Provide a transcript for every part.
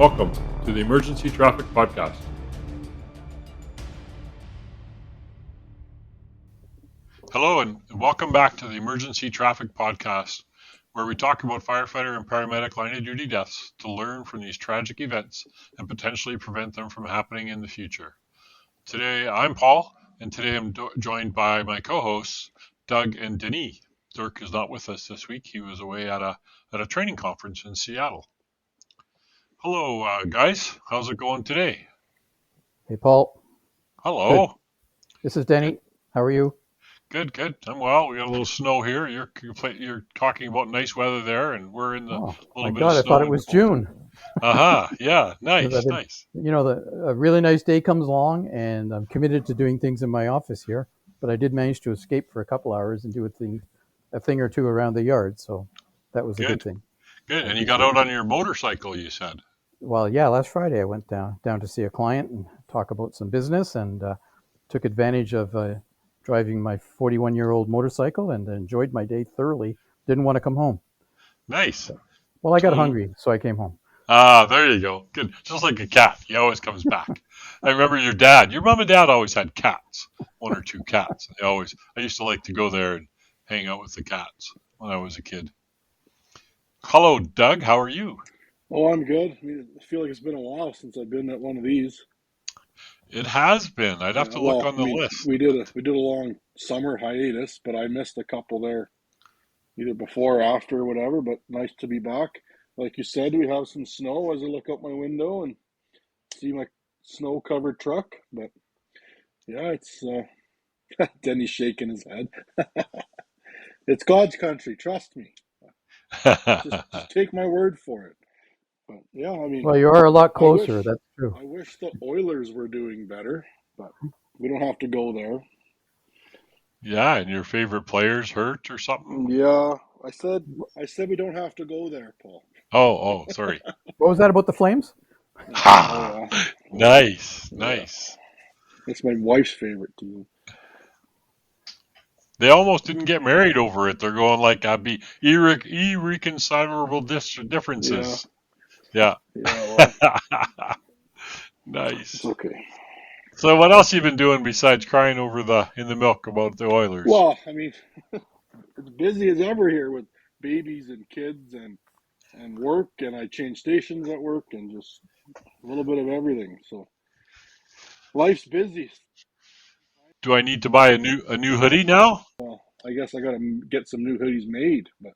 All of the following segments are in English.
Welcome to the Emergency Traffic Podcast. Hello and welcome back to the Emergency Traffic Podcast, where we talk about firefighter and paramedic line of duty deaths to learn from these tragic events and potentially prevent them from happening in the future. Today, I'm Paul, and today I'm joined by my co-hosts, Doug and Denis. Dirk is not with us this week. He was away at a training conference in Seattle. Hello, guys. How's it going today? Hey, Paul. Hello. Good. This is Denny. How are you? Good. I'm well. We got a little snow here. You're talking about nice weather there, and we're in the little my bit God, of I snow. thought it was June. Yeah, nice. You know, a really nice day comes along, and I'm committed to doing things in my office here. But I did manage to escape for a couple hours and do a thing or two around the yard. So that was a good thing. Good. And you got out on your motorcycle, you said. Well, yeah, last Friday I went down to see a client and talk about some business, and took advantage of driving my 41-year-old motorcycle and enjoyed my day thoroughly. Didn't want to come home. Nice. Well, I got hungry, so I came home. There you go. Good. Just like a cat. He always comes back. I remember your mom and dad always had cats, one or two cats. I used to like to go there and hang out with the cats when I was a kid. Hello, Doug. How are you? Oh, I'm good. I feel like it's been a while since I've been at one of these. It has been. I'd have to look on the list. We did a long summer hiatus, but I missed a couple there, either before or after or whatever. But nice to be back. Like you said, we have some snow as I look out my window and see my snow-covered truck. But yeah, it's Denny's shaking his head. It's God's country. Trust me. Just take my word for it. But yeah, well, you are a lot closer. That's true. I wish the Oilers were doing better, but we don't have to go there. Yeah, and your favorite players hurt or something? Yeah, I said we don't have to go there, Paul. Oh, sorry. What was that about the Flames? Nice. It's my wife's favorite team. They almost didn't get married over it. They're going like, I'd be irreconcilable differences. Yeah. Well, nice. It's okay. So what else you been doing besides crying over in the milk about the Oilers? Well, it's busy as ever here with babies and kids and work, and I change stations at work and just a little bit of everything. So life's busy. Do I need to buy a new hoodie now? Well, I guess I got to get some new hoodies made, but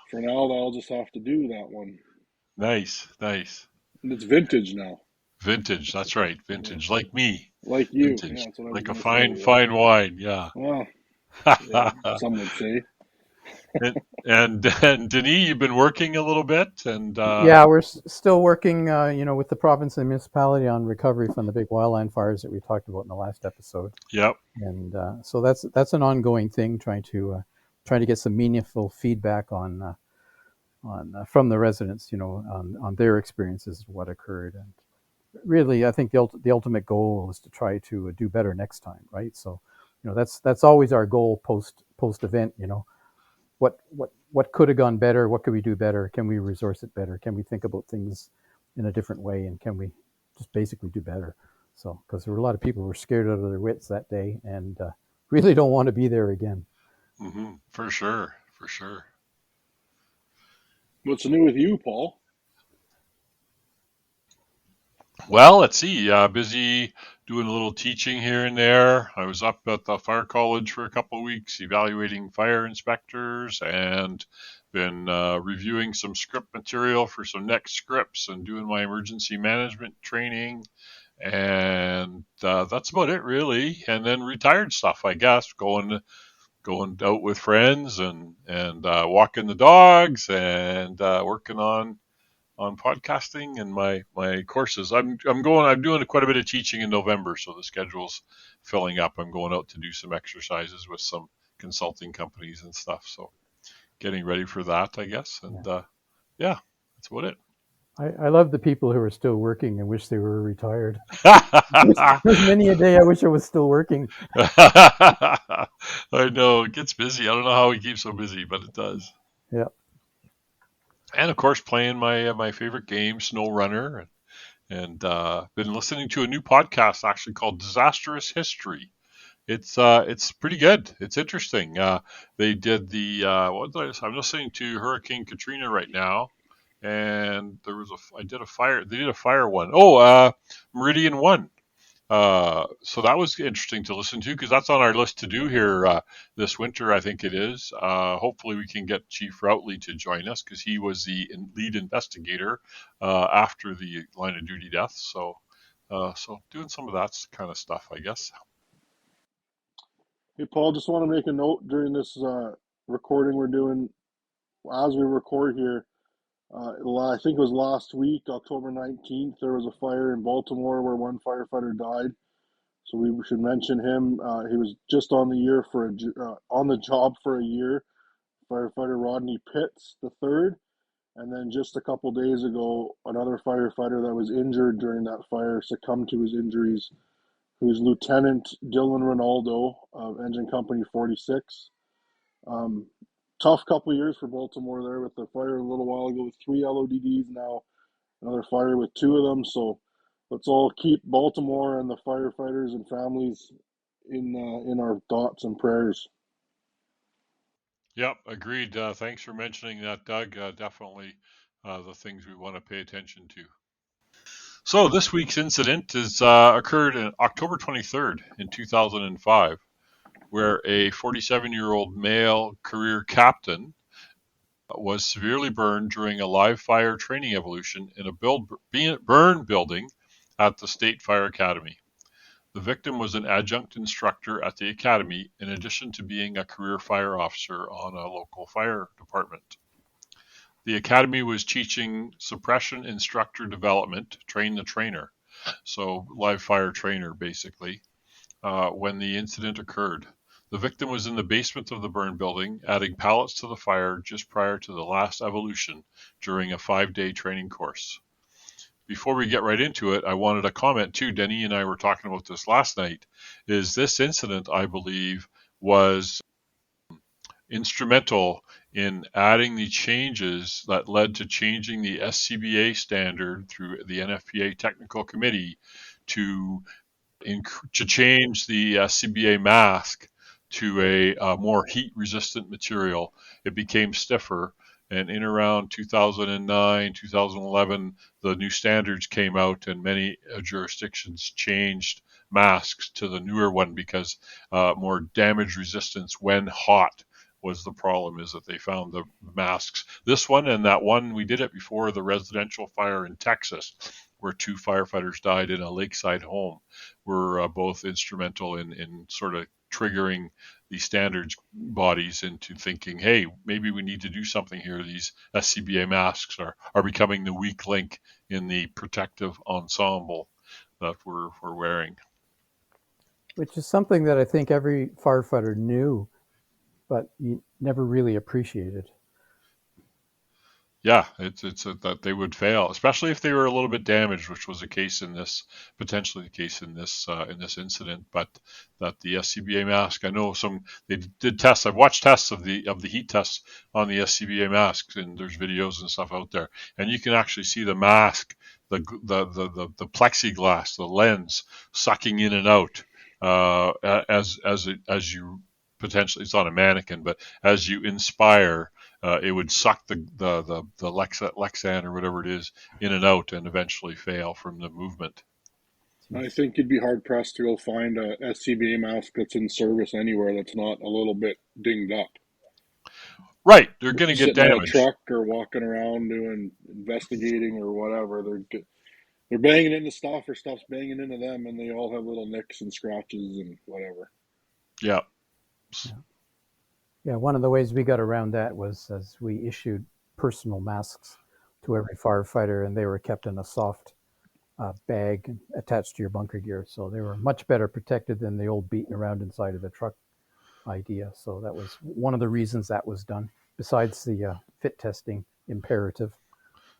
for now I'll just have to do that one. Nice. And it's vintage now. Vintage, that's right. Vintage, like me. Like you. Vintage. Yeah, like a fine wine, yeah. Well, yeah, some would say. and Denis, you've been working a little bit, and yeah, we're still working, with the province and municipality on recovery from the big wildland fires that we talked about in the last episode. Yep. And so that's an ongoing thing, trying to get some meaningful feedback on from the residents, on their experiences of what occurred. And really, I think the ultimate goal is to try to do better next time, right? So, that's always our goal post event. What could have gone better? What could we do better? Can we resource it better? Can we think about things in a different way? And can we just basically do better? So, because there were a lot of people who were scared out of their wits that day and really don't want to be there again. Mm-hmm. For sure. What's new with you, Paul? Well, let's see. Busy doing a little teaching here and there. I was up at the fire college for a couple of weeks evaluating fire inspectors and been reviewing some script material for some next scripts and doing my emergency management training. And that's about it, really. And then retired stuff, I guess, going out with friends and walking the dogs and working on podcasting and my courses. I'm doing quite a bit of teaching in November, so the schedule's filling up. I'm going out to do some exercises with some consulting companies and stuff. So getting ready for that, I guess. And yeah, that's about it. I love the people who are still working and wish they were retired. There's many a day I wish I was still working. I know, it gets busy. I don't know how we keep so busy, but it does. Yeah. And of course, playing my favorite game, Snow Runner, and been listening to a new podcast actually called Disastrous History. It's pretty good. It's interesting. They did the what did I'm listening to Hurricane Katrina right now, and there was I did a fire. They did a fire one. Oh, Meridian One. So that was interesting to listen to because that's on our list to do here this winter. I think it is. Hopefully, we can get Chief Routley to join us because he was the lead investigator after the line of duty death. So doing some of that kind of stuff, I guess. Hey, Paul, just want to make a note during this recording we're doing as we record here. I think it was last week, October 19th, there was a fire in Baltimore where one firefighter died. So we should mention him. He was just on the year on the job for a year. Firefighter Rodney Pitts the third, and then just a couple days ago, another firefighter that was injured during that fire succumbed to his injuries. Who's Lieutenant Dylan Ronaldo of Engine Company 46. Um, Tough couple years for Baltimore there with the fire a little while ago with 3 LODDs, now another fire with 2 of them. So let's all keep Baltimore and the firefighters and families in our thoughts and prayers. Yep, agreed. Thanks for mentioning that, Doug. Definitely the things we want to pay attention to. So this week's incident is occurred on October 23rd in 2005, where a 47-year-old male career captain was severely burned during a live fire training evolution in a burn building at the State Fire Academy. The victim was an adjunct instructor at the academy, in addition to being a career fire officer on a local fire department. The academy was teaching suppression instructor development, train the trainer, so live fire trainer basically, when the incident occurred. The victim was in the basement of the burn building, adding pallets to the fire just prior to the last evolution during a 5-day training course. Before we get right into it, I wanted to comment too. Denny and I were talking about this last night. Is this incident, I believe, was instrumental in adding the changes that led to changing the SCBA standard through the NFPA Technical Committee to to change the CBA mask to a more heat resistant material. It became stiffer. And in around 2009, 2011, the new standards came out, and many jurisdictions changed masks to the newer one because more damage resistance when hot was the problem. Is that they found the masks, this one and that one we did it before, the residential fire in Texas, where 2 firefighters died in a lakeside home, were both instrumental in sort of triggering the standards bodies into thinking, hey, maybe we need to do something here. These SCBA masks are becoming the weak link in the protective ensemble that we're wearing. Which is something that I think every firefighter knew, but you never really appreciated. Yeah, that they would fail, especially if they were a little bit damaged, which was the case potentially the case in this incident. But that the SCBA mask, I know they did tests. I've watched tests of the heat tests on the SCBA masks, and there's videos and stuff out there, and you can actually see the mask, the plexiglass, the lens sucking in and out as you potentially, it's on a mannequin, but as you inspire, it would suck the Lexan or whatever it is in and out and eventually fail from the movement. I Jeez. think you'd be hard pressed to go find a SCBA mask that's in service anywhere that's not a little bit dinged up. Right, they're going to get Sitting on a damaged. truck or walking around doing investigating or whatever, they're banging into stuff or stuff's banging into them, and they all have little nicks and scratches and whatever. Yeah. Yeah. Yeah, one of the ways we got around that was as we issued personal masks to every firefighter, and they were kept in a soft bag attached to your bunker gear. So they were much better protected than the old beating around inside of the truck idea. So that was one of the reasons that was done, besides the fit testing imperative.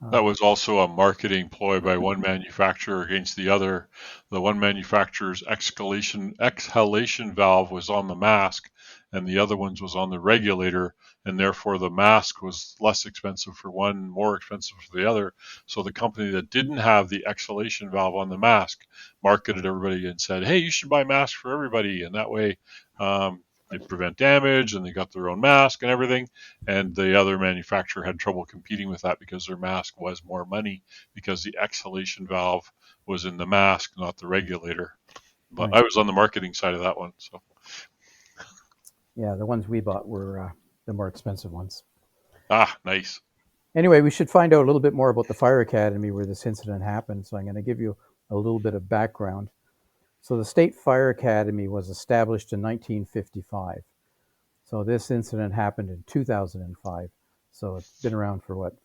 That Um, was also a marketing ploy by one manufacturer against the other. The one manufacturer's exhalation valve was on the mask, and the other one's was on the regulator, and therefore the mask was less expensive for one, more expensive for the other. So the company that didn't have the exhalation valve on the mask marketed everybody and said, "Hey, you should buy masks for everybody," and that way they prevent damage, and they got their own mask and everything. And the other manufacturer had trouble competing with that because their mask was more money because the exhalation valve was in the mask, not the regulator. But right. I was on the marketing side of that one. So, Yeah, the ones we bought were the more expensive ones. nice. Anyway, we should find out a little bit more about the fire academy where this incident happened. So I'm going to give you a little bit of background. So the State Fire Academy was established in 1955. So this incident happened in 2005. So it's been around for what,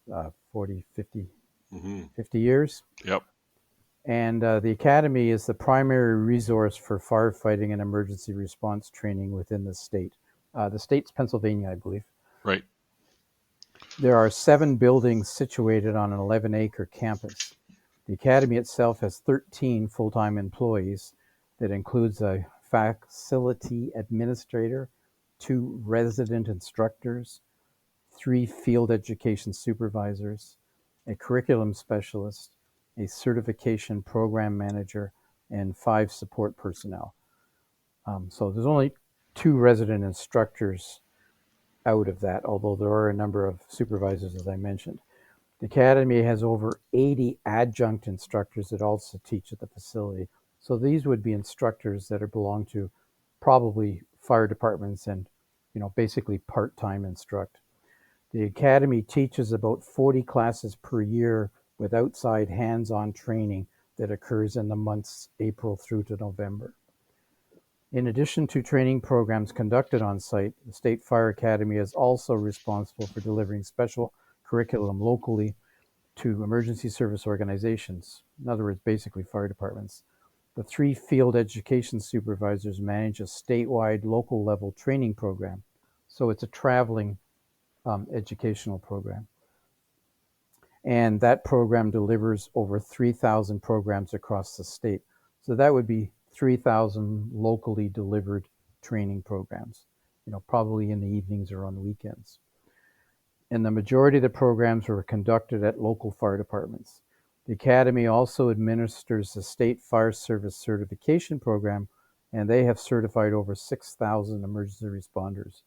40, 50, Hmm. 50 years? Yep. And the Academy is the primary resource for firefighting and emergency response training within the state. The state's Pennsylvania, I believe. Right. There are 7 buildings situated on an 11-acre campus. The Academy itself has 13 full-time employees. That includes a facility administrator, 2 resident instructors, 3 field education supervisors, a curriculum specialist, a certification program manager, and 5 support personnel. So there's only 2 resident instructors out of that, although there are a number of supervisors, as I mentioned. The Academy has over 80 adjunct instructors that also teach at the facility. So these would be instructors that belong to probably fire departments and, basically part-time instruct. The Academy teaches about 40 classes per year with outside hands-on training that occurs in the months April through to November. In addition to training programs conducted on site, the State Fire Academy is also responsible for delivering special curriculum locally to emergency service organizations, in other words, basically fire departments. The 3 field education supervisors manage a statewide local level training program. So it's a traveling educational program. And that program delivers over 3,000 programs across the state. So that would be 3,000 locally delivered training programs, probably in the evenings or on the weekends. And the majority of the programs were conducted at local fire departments. The Academy also administers the State Fire Service Certification Program, and they have certified over 6,000 emergency responders.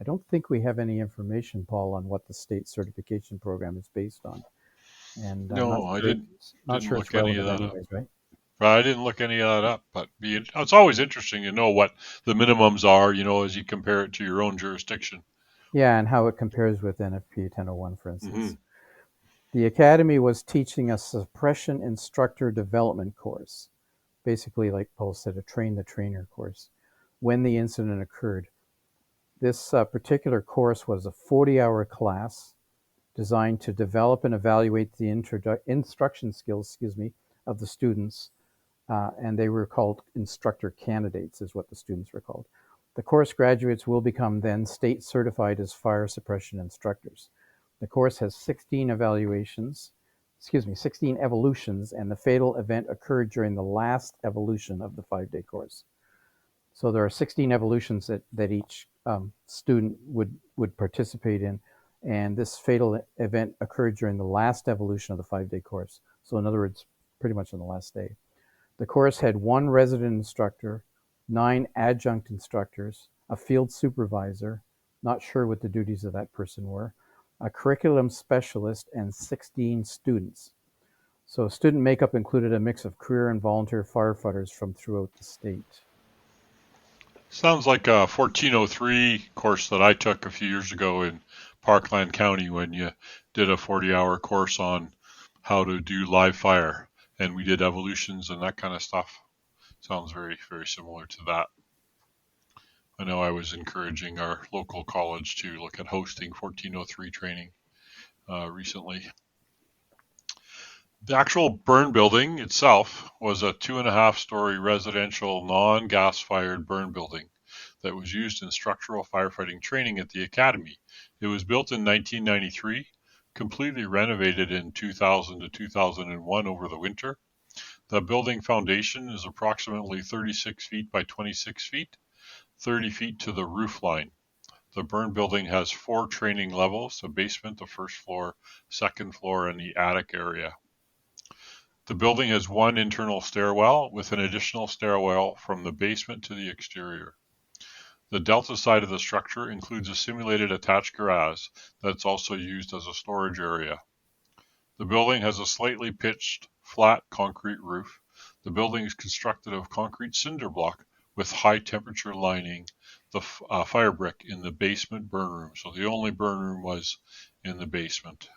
I don't think we have any information, Paul, on what the state certification program is based on, and I'm No, I not didn't sure it's look any of relevant that up. anyways, right? I didn't look any of that up, but it's always interesting to know what the minimums are, as you compare it to your own jurisdiction. Yeah, and how it compares with NFP 1001, for Hmm. instance. The Academy was teaching a suppression instructor development course, basically, like Paul said, a train the trainer course, when the incident occurred. This particular course was a 40-hour class designed to develop and evaluate the instruction skills, of the students, and they were called instructor candidates, is what the students were called. The course graduates will become then state certified as fire suppression instructors. The course has 16 evaluations, 16 evolutions, and the fatal event occurred during the last evolution of the 5-day course. So there are 16 evolutions that each student would participate in, and this fatal event occurred during the last evolution of the 5-day course. So in other words, pretty much on the last day. The course had 1 resident instructor, 9 adjunct instructors, a field supervisor, not sure what the duties of that person were, a curriculum specialist, and 16 students. So student makeup included a mix of career and volunteer firefighters from throughout the state. Sounds like a 1403 course that I took a few years ago in Parkland County when you did a 40-hour course on how to do live fire, and we did evolutions and that kind of stuff. Sounds very, very similar to that. I know I was encouraging our local college to look at hosting 1403 training recently. The actual burn building itself was a 2.5-story residential non-gas fired burn building that was used in structural firefighting training at the academy. It was built in 1993. completely renovated in 2000 to 2001 over the winter. The building foundation is approximately 36 feet by 26 feet, 30 feet to the roof line. The burn building has 4 training levels: a basement, the first floor, second floor, and the attic area. The building has 1 internal stairwell with an additional stairwell from the basement to the exterior. The delta side of the structure includes a simulated attached garage that's also used as a storage area. The building has a slightly pitched, flat concrete roof. The building is constructed of concrete cinder block with high temperature lining the fire brick in the basement burn room. So the only burn room was in the basement.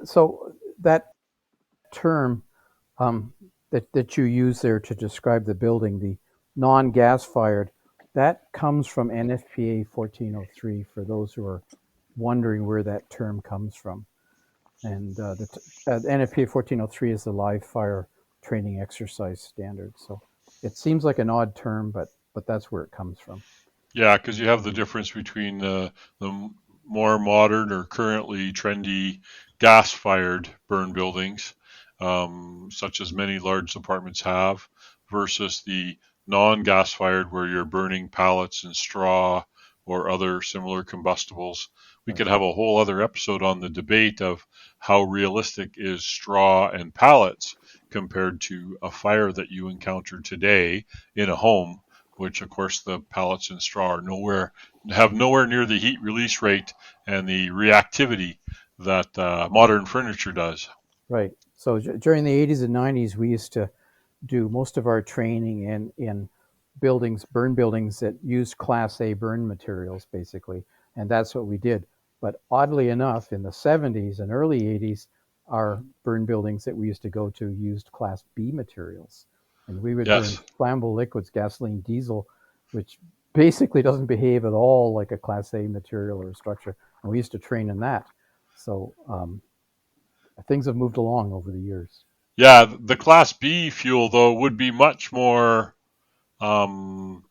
So that term that you use there to describe the building, the non-gas fired, that comes from NFPA 1403, for those who are wondering where that term comes from. And the NFPA 1403 is the live fire training exercise standard. So it seems like an odd term, but that's where it comes from. Yeah, because you have the difference between the more modern or currently trendy gas-fired burn buildings, such as many large apartments have, versus the non-gas-fired where you're burning pallets and straw or other similar combustibles. We Right. could have a whole other episode on the debate of how realistic is straw and pallets compared to a fire that you encounter today in a home, which of course the pallets and straw are have nowhere near the heat release rate and the reactivity that modern furniture does. Right. So during the 80s and 90s, we used to do most of our training in buildings, burn buildings that used Class A burn materials, basically, and that's what we did. But oddly enough, in the 70s and early 80s, our burn buildings that we used to go to used Class B materials, and we would burn Yes. flammable liquids, gasoline, diesel, which basically doesn't behave at all like a Class A material or structure, and we used to train in that. So things have moved along over the years. Yeah, the Class B fuel, though, would be much more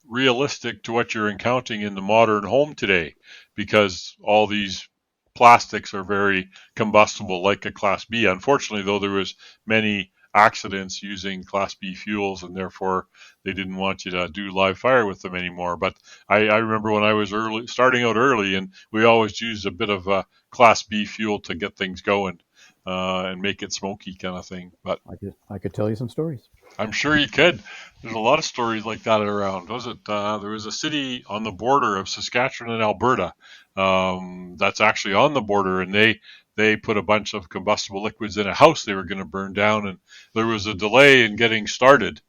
realistic to what you're encountering in the modern home today, because all these plastics are very combustible like a Class B. Unfortunately, though, there was many accidents using Class B fuels, and therefore they didn't want you to do live fire with them anymore. But I remember when I was starting out early, and we always used a bit of Class B fuel to get things going and make it smoky kind of thing. But I could tell you some stories. I'm sure you could. There's a lot of stories like that around. Was it? There was a city on the border of Saskatchewan and Alberta that's actually on the border, and they put a bunch of combustible liquids in a house they were going to burn down, and there was a delay in getting started.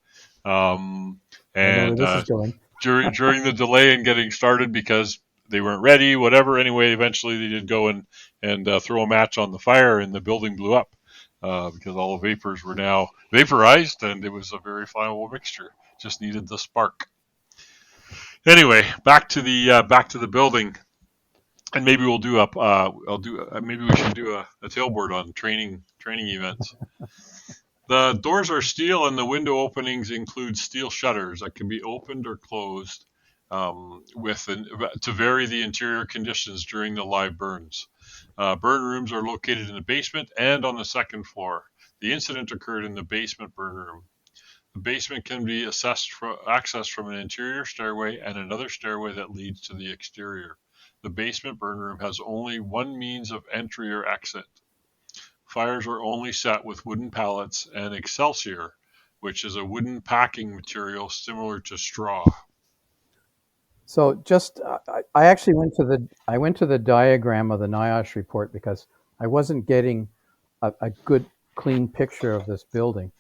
Um, I know where and this is going. during the delay in getting started because they weren't ready, whatever. Anyway, eventually they did go and throw a match on the fire, and the building blew up because all the vapors were now vaporized, and it was a very flammable mixture. Just needed the spark. Anyway, back to the building, and maybe we'll do up. I'll do. Maybe we should do a tailboard on training events. The doors are steel, and the window openings include steel shutters that can be opened or closed to vary the interior conditions during the live burns. Burn rooms are located in the basement and on the second floor. The incident occurred in the basement burn room. The basement can be accessed from an interior stairway and another stairway that leads to the exterior. The basement burn room has only one means of entry or exit. Fires are only set with wooden pallets and Excelsior, which is a wooden packing material similar to straw. So just I actually went to the diagram of the NIOSH report because I wasn't getting a good clean picture of this building.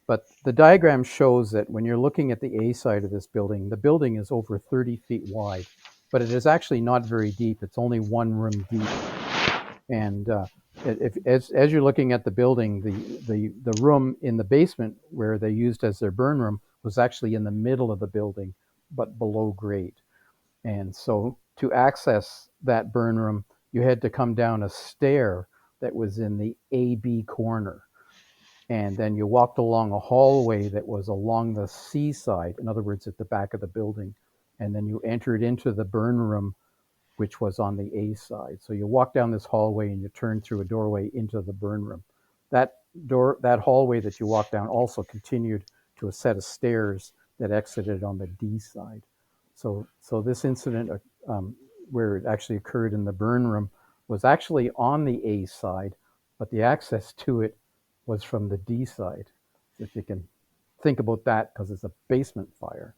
But the diagram shows that when you're looking at the A side of this building, the building is over 30 feet wide, but it is actually not very deep. It's only one room deep. And as you're looking at the building, the room in the basement where they used as their burn room was actually in the middle of the building, but below grade. And so to access that burn room, you had to come down a stair that was in the AB corner. And then you walked along a hallway that was along the C side, in other words, at the back of the building. And then you entered into the burn room which was on the A side. So you walk down this hallway and you turn through a doorway into the burn room. That hallway that you walk down also continued to a set of stairs that exited on the D side. So this incident, where it actually occurred in the burn room, was actually on the A side, but the access to it was from the D side. So if you can think about that, because it's a basement fire.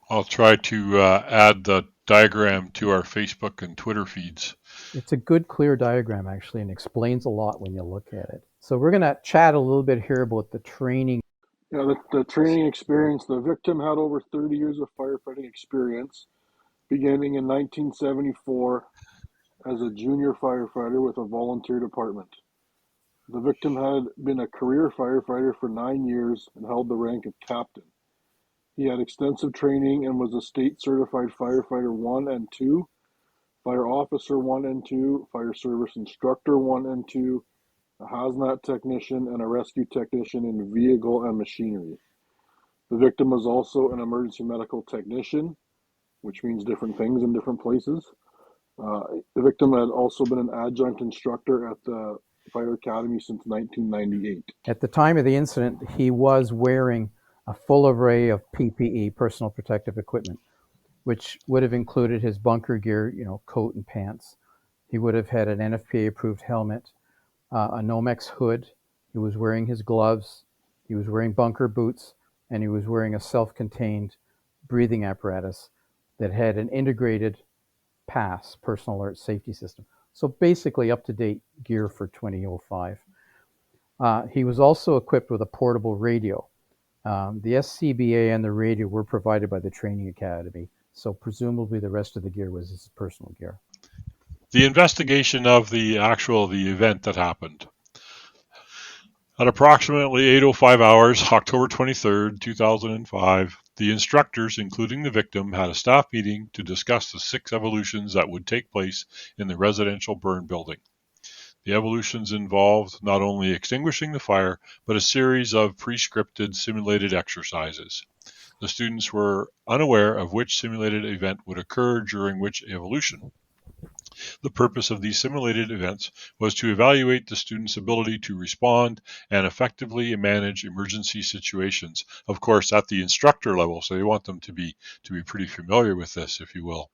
I'll try to add the diagram to our Facebook and Twitter feeds. It's a good, clear diagram, actually, and explains a lot when you look at it. So we're going to chat a little bit here about the training. Yeah, the training experience. The victim had over 30 years of firefighting experience, beginning in 1974 as a junior firefighter with a volunteer department. The victim had been a career firefighter for 9 years and held the rank of captain. He had extensive training and was a state certified firefighter 1 and 2, fire officer 1 and 2, fire service instructor 1 and 2, a hazmat technician, and a rescue technician in vehicle and machinery. The victim was also an emergency medical technician, which means different things in different places. The victim had also been an adjunct instructor at the Fire Academy since 1998. At the time of the incident, he was wearing a full array of PPE, personal protective equipment, which would have included his bunker gear, coat and pants. He would have had an NFPA-approved helmet, a Nomex hood. He was wearing his gloves. He was wearing bunker boots, and he was wearing a self-contained breathing apparatus that had an integrated PASS, personal alert safety system. So basically up-to-date gear for 2005. He was also equipped with a portable radio. The SCBA and the radio were provided by the training academy, so presumably the rest of the gear was his personal gear. The investigation of the event that happened. At approximately 8:05 hours, October 23rd, 2005, the instructors, including the victim, had a staff meeting to discuss the 6 evolutions that would take place in the residential burn building. The evolutions involved not only extinguishing the fire, but a series of pre-scripted simulated exercises. The students were unaware of which simulated event would occur during which evolution. The purpose of these simulated events was to evaluate the students' ability to respond and effectively manage emergency situations, of course, at the instructor level, so they want them to be pretty familiar with this, if you will.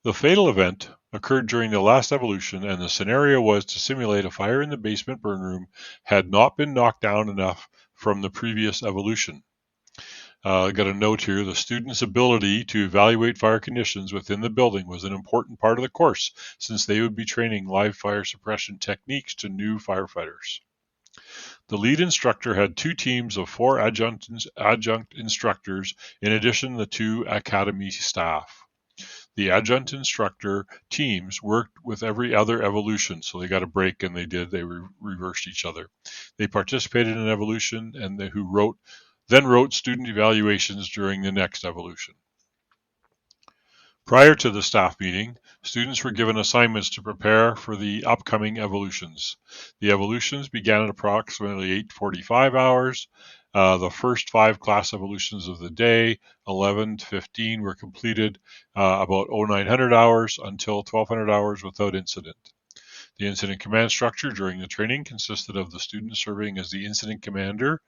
The fatal event occurred during the last evolution, and the scenario was to simulate a fire in the basement burn room had not been knocked down enough from the previous evolution. I got a note here. The students' ability to evaluate fire conditions within the building was an important part of the course, since they would be training live fire suppression techniques to new firefighters. The lead instructor had 2 teams of 4 adjunct instructors, in addition to the 2 academy staff. The adjunct instructor teams worked with every other evolution, so they got a break and they reversed each other. They participated in an evolution and then wrote student evaluations during the next evolution. Prior to the staff meeting, students were given assignments to prepare for the upcoming evolutions. The evolutions began at approximately 8:45 hours. The first 5 class evolutions of the day, 11 to 15, were completed about 0900 hours until 1200 hours without incident. The incident command structure during the training consisted of the student serving as the incident commander,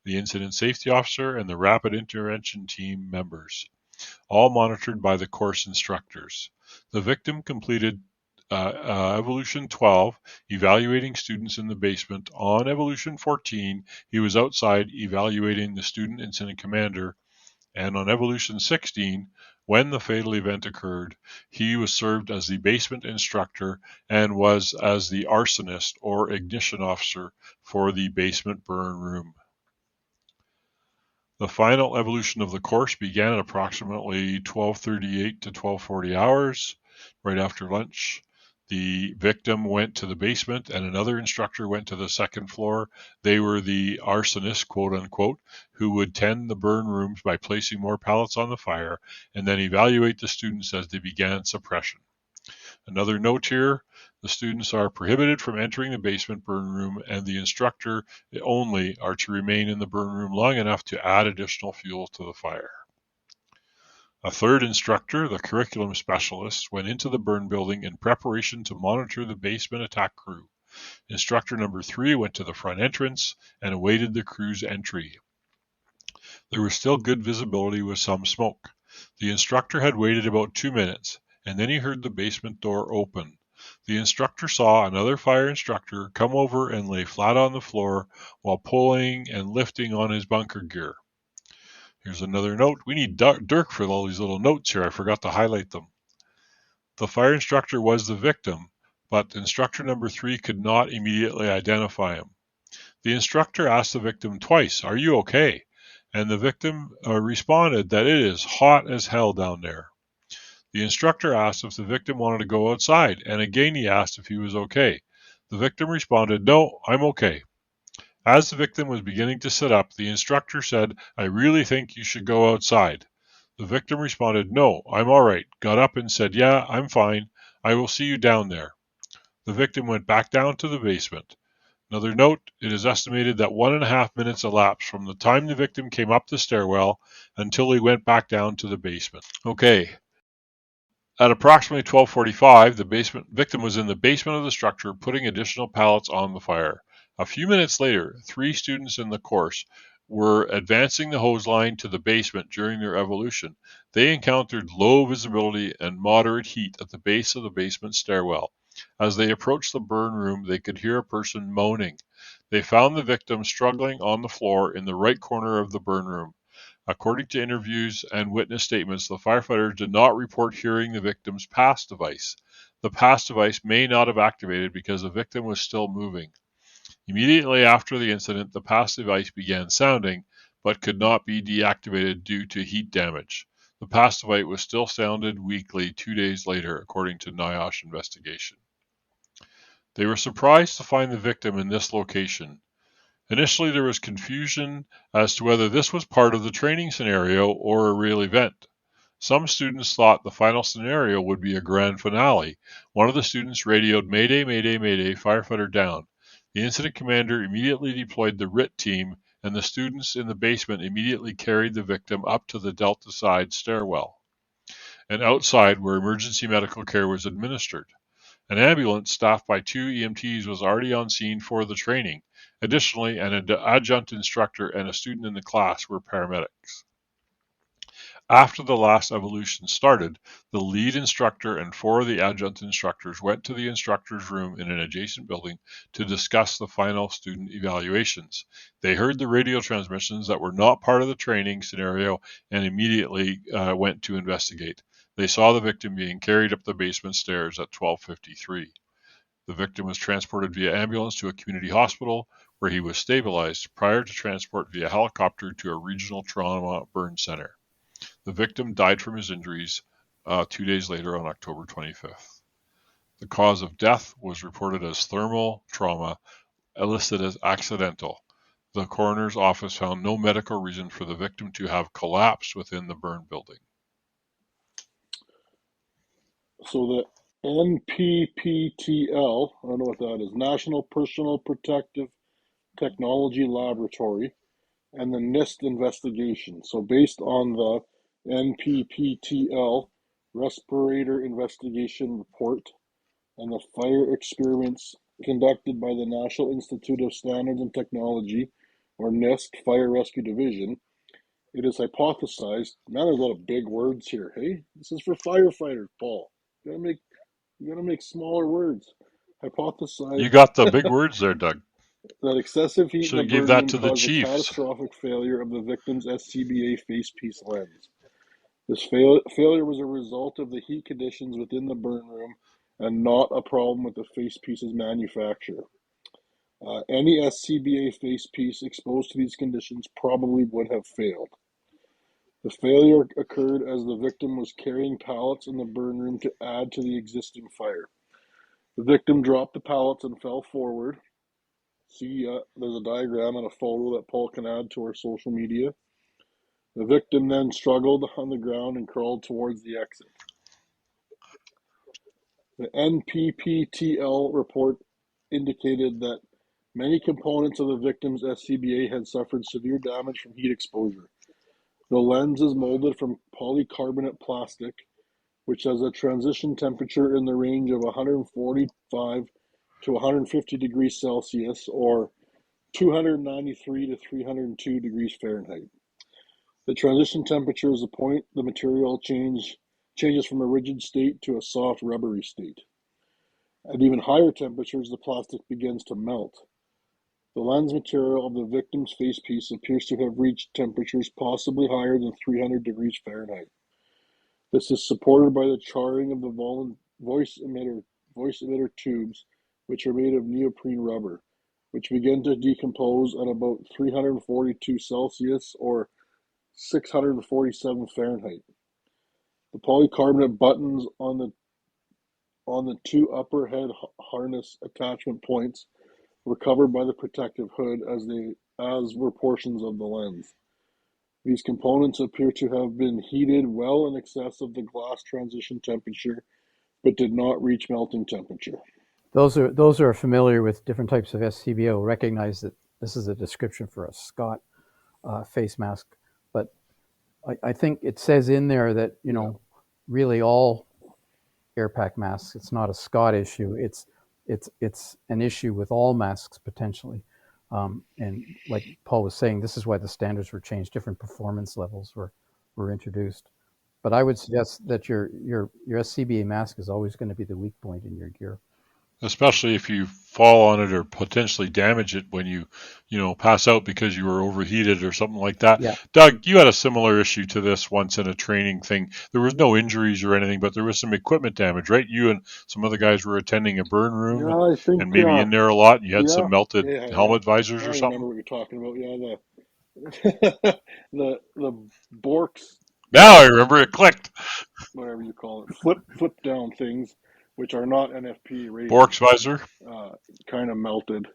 the incident safety officer, and the rapid intervention team members, all monitored by the course instructors. The victim completed Evolution 12, evaluating students in the basement. On Evolution 14, he was outside evaluating the student incident commander. And on Evolution 16, when the fatal event occurred, he was served as the basement instructor and was as the arsonist or ignition officer for the basement burn room. The final evolution of the course began at approximately 12:38 to 12:40 hours, right after lunch. The victim went to the basement and another instructor went to the second floor. They were the arsonists, quote unquote, who would tend the burn rooms by placing more pallets on the fire and then evaluate the students as they began suppression. Another note here, the students are prohibited from entering the basement burn room, and the instructor only are to remain in the burn room long enough to add additional fuel to the fire. A third instructor, the curriculum specialist, went into the burn building in preparation to monitor the basement attack crew. Instructor number 3 went to the front entrance and awaited the crew's entry. There was still good visibility with some smoke. The instructor had waited about 2 minutes, and then he heard the basement door open. The instructor saw another fire instructor come over and lay flat on the floor while pulling and lifting on his bunker gear. Here's another note. We need Dirk for all these little notes here. I forgot to highlight them. The fire instructor was the victim, but instructor number 3 could not immediately identify him. The instructor asked the victim twice, "Are you okay?" And the victim responded that it is hot as hell down there. The instructor asked if the victim wanted to go outside, and again he asked if he was okay. The victim responded, "No, I'm okay." As the victim was beginning to sit up, the instructor said, "I really think you should go outside." The victim responded, "No, I'm all right," got up and said, "Yeah, I'm fine. I will see you down there." The victim went back down to the basement. Another note, it is estimated that 1.5 minutes elapsed from the time the victim came up the stairwell until he went back down to the basement. Okay. At approximately 12:45, the victim was in the basement of the structure putting additional pallets on the fire. A few minutes later, 3 students in the course were advancing the hose line to the basement during their evolution. They encountered low visibility and moderate heat at the base of the basement stairwell. As they approached the burn room, they could hear a person moaning. They found the victim struggling on the floor in the right corner of the burn room. According to interviews and witness statements, the firefighters did not report hearing the victim's pass device. The pass device may not have activated because the victim was still moving. Immediately after the incident, the pass device began sounding, but could not be deactivated due to heat damage. The pass device was still sounded weakly 2 days later, according to NIOSH investigation. They were surprised to find the victim in this location. Initially, there was confusion as to whether this was part of the training scenario or a real event. Some students thought the final scenario would be a grand finale. One of the students radioed, "Mayday, mayday, mayday, firefighter down." The incident commander immediately deployed the RIT team, and the students in the basement immediately carried the victim up to the Delta side stairwell and outside where emergency medical care was administered. An ambulance staffed by 2 EMTs was already on scene for the training. Additionally, an adjunct instructor and a student in the class were paramedics. After the last evolution started, the lead instructor and 4 of the adjunct instructors went to the instructor's room in an adjacent building to discuss the final student evaluations. They heard the radio transmissions that were not part of the training scenario and immediately went to investigate. They saw the victim being carried up the basement stairs at 12:53. The victim was transported via ambulance to a community hospital where he was stabilized prior to transport via helicopter to a regional trauma burn center. The victim died from his injuries 2 days later on October 25th. The cause of death was reported as thermal trauma, listed as accidental. The coroner's office found no medical reason for the victim to have collapsed within the burn building. So the NPPTL, I don't know what that is, National Personal Protective Technology Laboratory, and the NIST investigation. So based on the NPPTL respirator investigation report and the fire experiments conducted by the National Institute of Standards and Technology, or NIST, Fire Rescue Division, it is hypothesized. Man, there's a lot of big words here. Hey, this is for firefighters, Paul. You gotta make smaller words. You Hypothesized got the big words there, Doug. that excessive heat in Should the have gave burn that room to the caused a chiefs. catastrophic failure of the victim's SCBA facepiece lens. This failure was a result of the heat conditions within the burn room and not a problem with the facepiece's manufacturer. Any SCBA facepiece exposed to these conditions probably would have failed. The failure occurred as the victim was carrying pallets in the burn room to add to the existing fire. The victim dropped the pallets and fell forward. See, there's a diagram and a photo that Paul can add to our social media. The victim then struggled on the ground and crawled towards the exit. The NPPTL report indicated that many components of the victim's SCBA had suffered severe damage from heat exposure. The lens is molded from polycarbonate plastic, which has a transition temperature in the range of 145 to 150 degrees Celsius or 293 to 302 degrees Fahrenheit. The transition temperature is the point the material changes from a rigid state to a soft, rubbery state. At even higher temperatures, the plastic begins to melt. The lens material of the victim's facepiece appears to have reached temperatures possibly higher than 300 degrees Fahrenheit. This is supported by the charring of the voice emitter tubes, which are made of neoprene rubber, which begin to decompose at about 342 Celsius or 647 Fahrenheit. The polycarbonate buttons on the two upper head harness attachment points were covered by the protective hood as were portions of the lens. These components appear to have been heated well in excess of the glass transition temperature, but did not reach melting temperature. Those who are familiar with different types of SCBA recognize that this is a description for a Scott face mask. But I think it says in there that, really all air pack masks, it's not a Scott issue. It's an issue with all masks potentially. And like Paul was saying, this is why the standards were changed. Different performance levels were introduced. But I would suggest that your SCBA mask is always going to be the weak point in your gear. Especially if you fall on it or potentially damage it when you pass out because you were overheated or something like that. Yeah. Doug, you had a similar issue to this once in a training thing. There was no injuries or anything, but there was some equipment damage, right? You and some other guys were attending a burn room Yeah, I think, and maybe in there a lot, and you had yeah, some melted yeah. helmet visors I or remember something. what you're talking about. Yeah, the Borks, Now I remember it clicked. whatever you call it, flip down things, which are not NFP rated, Bork's visor. kind of melted.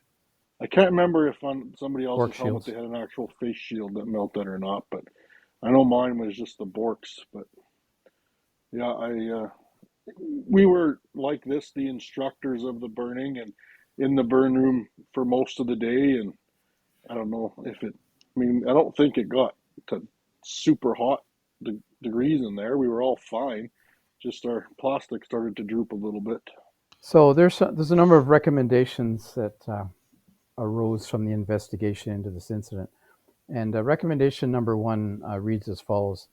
I can't remember if on somebody Bork else's helmet shields. they had an actual face shield that melted or not, but I know mine was just the Borks. But yeah, we were like this, the instructors of the burning, and in the burn room for most of the day. And I don't know if it. I mean, I don't think it got to super hot degrees in there. We were all fine. Just our plastic started to droop a little bit. So there's a number of recommendations that arose from the investigation into this incident. And recommendation number one reads as follows: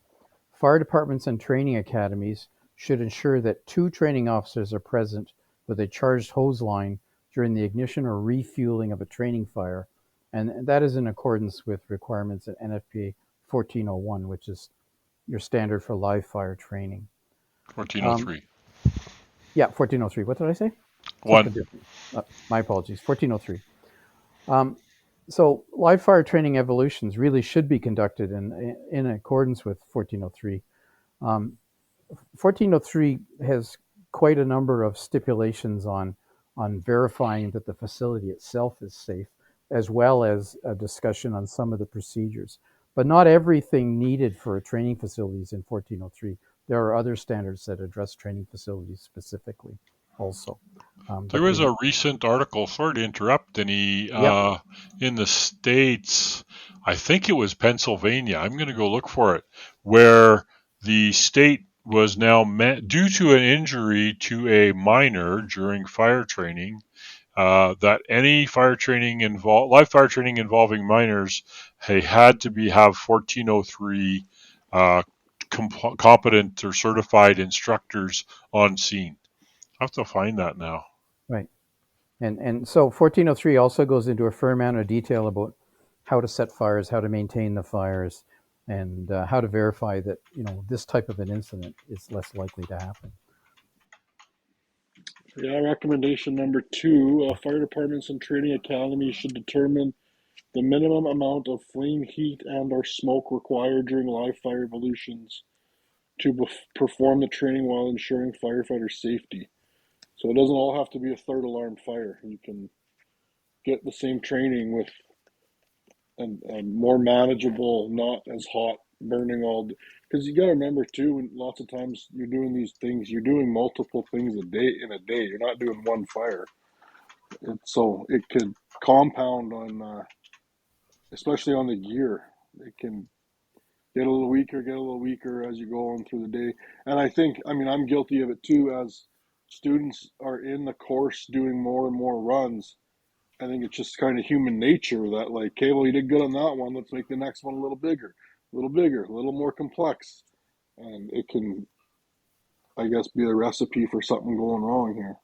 fire departments and training academies should ensure that 2 training officers are present with a charged hose line during the ignition or refueling of a training fire. And that is in accordance with requirements at NFPA 1401, which is your standard for live fire training. 1403. Yeah, 1403. What did I say? One. Something different. My apologies. 1403. So live fire training evolutions really should be conducted in accordance with 1403. 1403 has quite a number of stipulations on verifying that the facility itself is safe, as well as a discussion on some of the procedures. But not everything needed for a training facility is in 1403. There are other standards that address training facilities specifically also. There was a recent article, sorry to interrupt, Denny, in the States, I think it was Pennsylvania, I'm going to go look for it, where the state was now, due to an injury to a minor during fire training, that any fire training live fire training involving minors, they had to have 1403 competent or certified instructors on scene. I have to find that now. Right. And so 1403 also goes into a fair amount of detail about how to set fires, how to maintain the fires, and how to verify that this type of an incident is less likely to happen. Yeah, recommendation number 2: fire departments and training academies should determine the minimum amount of flame heat and/or smoke required during live fire evolutions to perform the training while ensuring firefighter safety. So it doesn't all have to be a third alarm fire. You can get the same training with a more manageable, not as hot, burning all. Because you got to remember too, lots of times you're doing these things, you're doing multiple things a day in a day. You're not doing one fire. So it could compound on, especially on the gear. It can get a little weaker as you go on through the day. And I think, I mean, I'm guilty of it too. As students are in the course doing more and more runs, I think it's just kind of human nature that, like, okay, well, you did good on that one. Let's make the next one a little bigger, a little more complex. And it can, I guess, be a recipe for something going wrong here.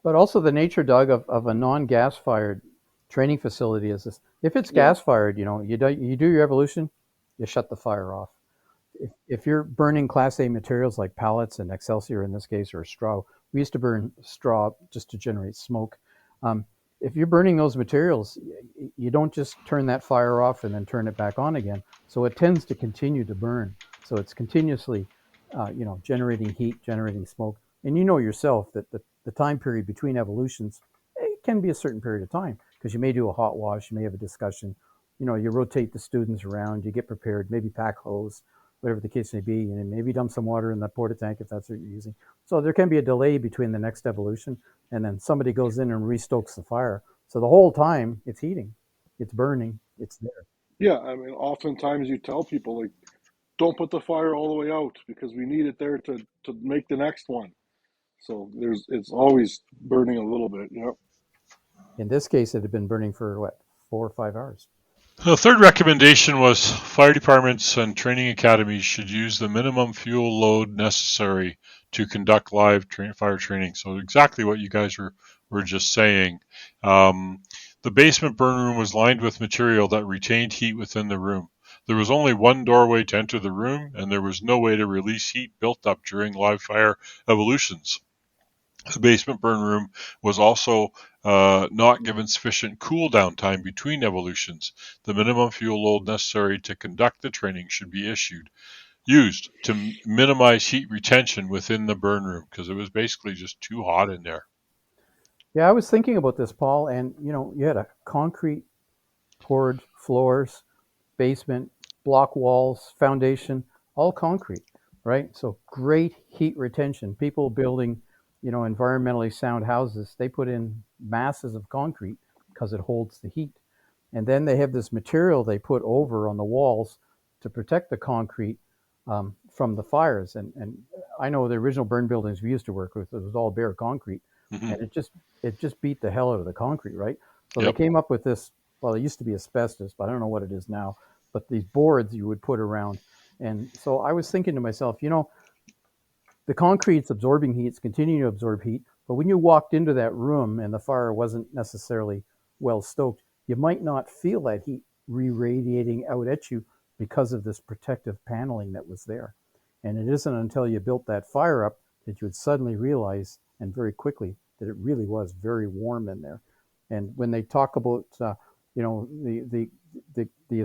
But also the nature, Doug, of a non-gas fired training facility is this: if it's Yeah. gas fired, you do your evolution, you shut the fire off. If you're burning Class A materials like pallets and Excelsior in this case, or straw, we used to burn straw just to generate smoke. Um, if you're burning those materials, you don't just turn that fire off and then turn it back on again. So it tends to continue to burn. So it's continuously, generating heat, generating smoke. And you know yourself that the time period between evolutions, it can be a certain period of time because you may do a hot wash, you may have a discussion, you rotate the students around, you get prepared, maybe pack hose, whatever the case may be, and maybe dump some water in the porta tank if that's what you're using. So there can be a delay between the next evolution, and then somebody goes in and restokes the fire. So the whole time it's heating, it's burning, it's there. Yeah. I mean, oftentimes you tell people, like, don't put the fire all the way out because we need it there to make the next one. So it's always burning a little bit. Yep. In this case, it had been burning for what, 4 or 5 hours. The third recommendation was fire departments and training academies should use the minimum fuel load necessary to conduct live fire training. So exactly what you guys were just saying. The basement burn room was lined with material that retained heat within the room. There was only one doorway to enter the room, and there was no way to release heat built up during live fire evolutions. The basement burn room was also not given sufficient cool down time between evolutions. The minimum fuel load necessary to conduct the training should be used to minimize heat retention within the burn room because it was basically just too hot in there. Yeah, I was thinking about this, Paul, and you had a concrete poured floors, basement, block walls, foundation, all concrete, right? So great heat retention. People building, environmentally sound houses, they put in masses of concrete because it holds the heat. And then they have this material they put over on the walls to protect the concrete from the fires. And I know the original burn buildings we used to work with, it was all bare concrete, Mm-hmm. and it just beat the hell out of the concrete, right? So they Yep. came up with this. Well, it used to be asbestos, but I don't know what it is now. But these boards you would put around, and so I was thinking to myself, the concrete's absorbing heat, it's continuing to absorb heat. But when you walked into that room and the fire wasn't necessarily well stoked, you might not feel that heat re-radiating out at you because of this protective paneling that was there. And it isn't until you built that fire up that you would suddenly realize, and very quickly, that it really was very warm in there. And when they talk about, the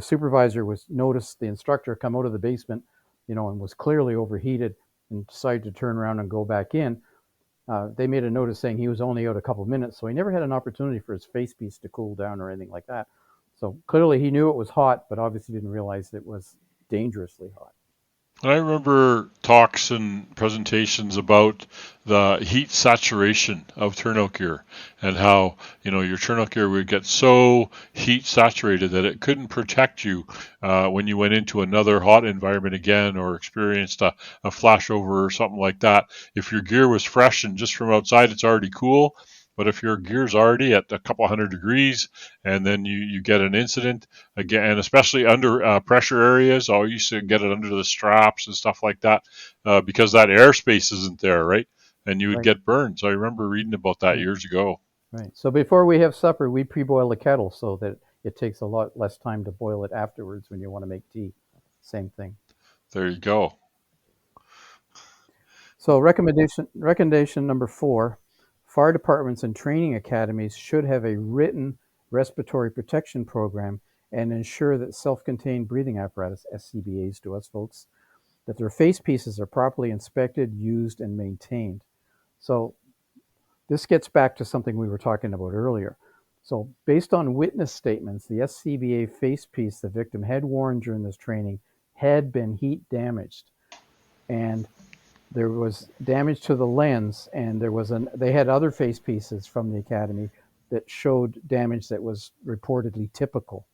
supervisor was noticed the instructor come out of the basement, and was clearly overheated and decided to turn around and go back in. They made a notice saying he was only out a couple of minutes, so he never had an opportunity for his face piece to cool down or anything like that. So clearly he knew it was hot, but obviously didn't realize it was dangerously hot. I remember talks and presentations about the heat saturation of turnout gear and how, your turnout gear would get so heat saturated that it couldn't protect you when you went into another hot environment again or experienced a flashover or something like that. If your gear was fresh and just from outside it's already cool, but if your gear's already at a couple hundred degrees and then you get an incident, again, and especially under pressure areas, I used to get it under the straps and stuff like that because that airspace isn't there, right? And you would Right, get burned. So I remember reading about that right, years ago. right. So before we have supper, we pre-boil the kettle so that it takes a lot less time to boil it afterwards when you want to make tea. Same thing. There you go. So recommendation number 4, fire departments and training academies should have a written respiratory protection program and ensure that self-contained breathing apparatus, SCBAs to us folks, that their face pieces are properly inspected, used, and maintained. So this gets back to something we were talking about earlier. So based on witness statements, the SCBA face piece the victim had worn during this training had been heat damaged, and there was damage to the lens, and they had other face pieces from the academy that showed damage that was reportedly typical.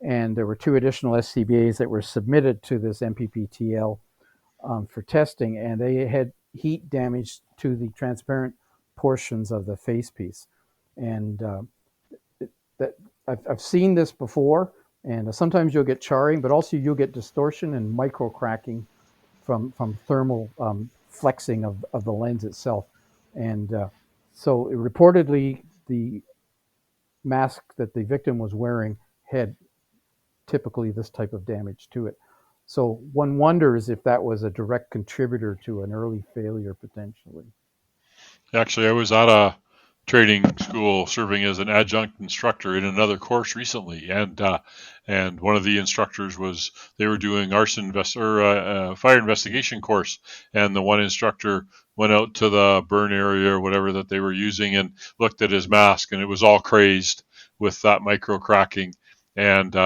and there were 2 additional SCBAs that were submitted to this MPPTL for testing, and they had heat damage to the transparent portions of the face piece. And that I've seen this before, and sometimes you'll get charring, but also you'll get distortion and micro cracking from thermal flexing of the lens itself. And so reportedly, the mask that the victim was wearing had typically this type of damage to it. So one wonders if that was a direct contributor to an early failure potentially. Actually, I was at a training school serving as an adjunct instructor in another course recently, and one of the instructors was they were doing fire investigation course, and the one instructor went out to the burn area or whatever that they were using and looked at his mask, and it was all crazed with that micro cracking, and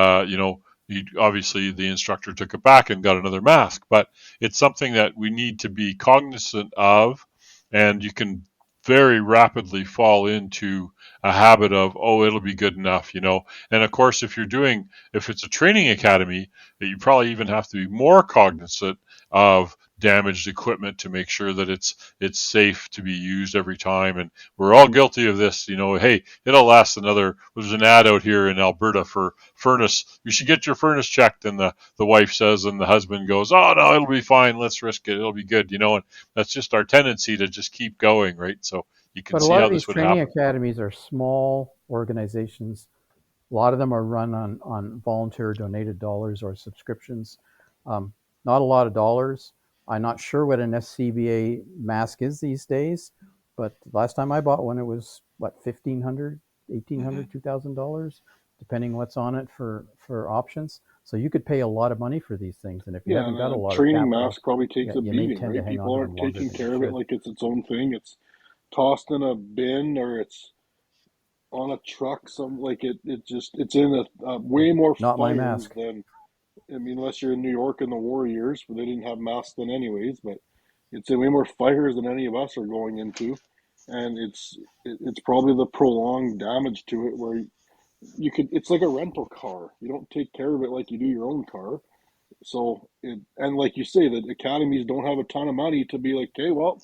obviously the instructor took it back and got another mask, but it's something that we need to be cognizant of, and you can very rapidly fall into a habit of, oh, it'll be good enough, and of course if it's a training academy, that you probably even have to be more cognizant of damaged equipment to make sure that it's safe to be used every time. And we're all guilty of this, hey, it'll last another. There's an ad out here in Alberta for furnace, you should get your furnace checked, and the wife says, and the husband goes, oh no, it'll be fine, let's risk it, it'll be good, and that's just our tendency to just keep going, right? So you can But a see lot how of these this would training happen. academies are small organizations. A lot of them are run on volunteer donated dollars or subscriptions. Not a lot of dollars. I'm not sure what an SCBA mask is these days, but last time I bought one, it was what, $1,500, $1,800, $2,000, depending what's on it for options. So you could pay a lot of money for these things, and if you Yeah, haven't and got a a lot of training capital, mask probably yeah, takes a you may beating, tend to right? hang on People to aren't them longer taking than you care of it should. like it's its own thing. It's tossed in a bin or it's on a truck. It's in way more Not my fires mask. than, I mean, unless you're in New York in the war years, where they didn't have masks then anyways, but it's in way more fires than any of us are going into. And it's probably the prolonged damage to it where it's like a rental car. You don't take care of it like you do your own car. And like you say, the academies don't have a ton of money to be like, okay, well,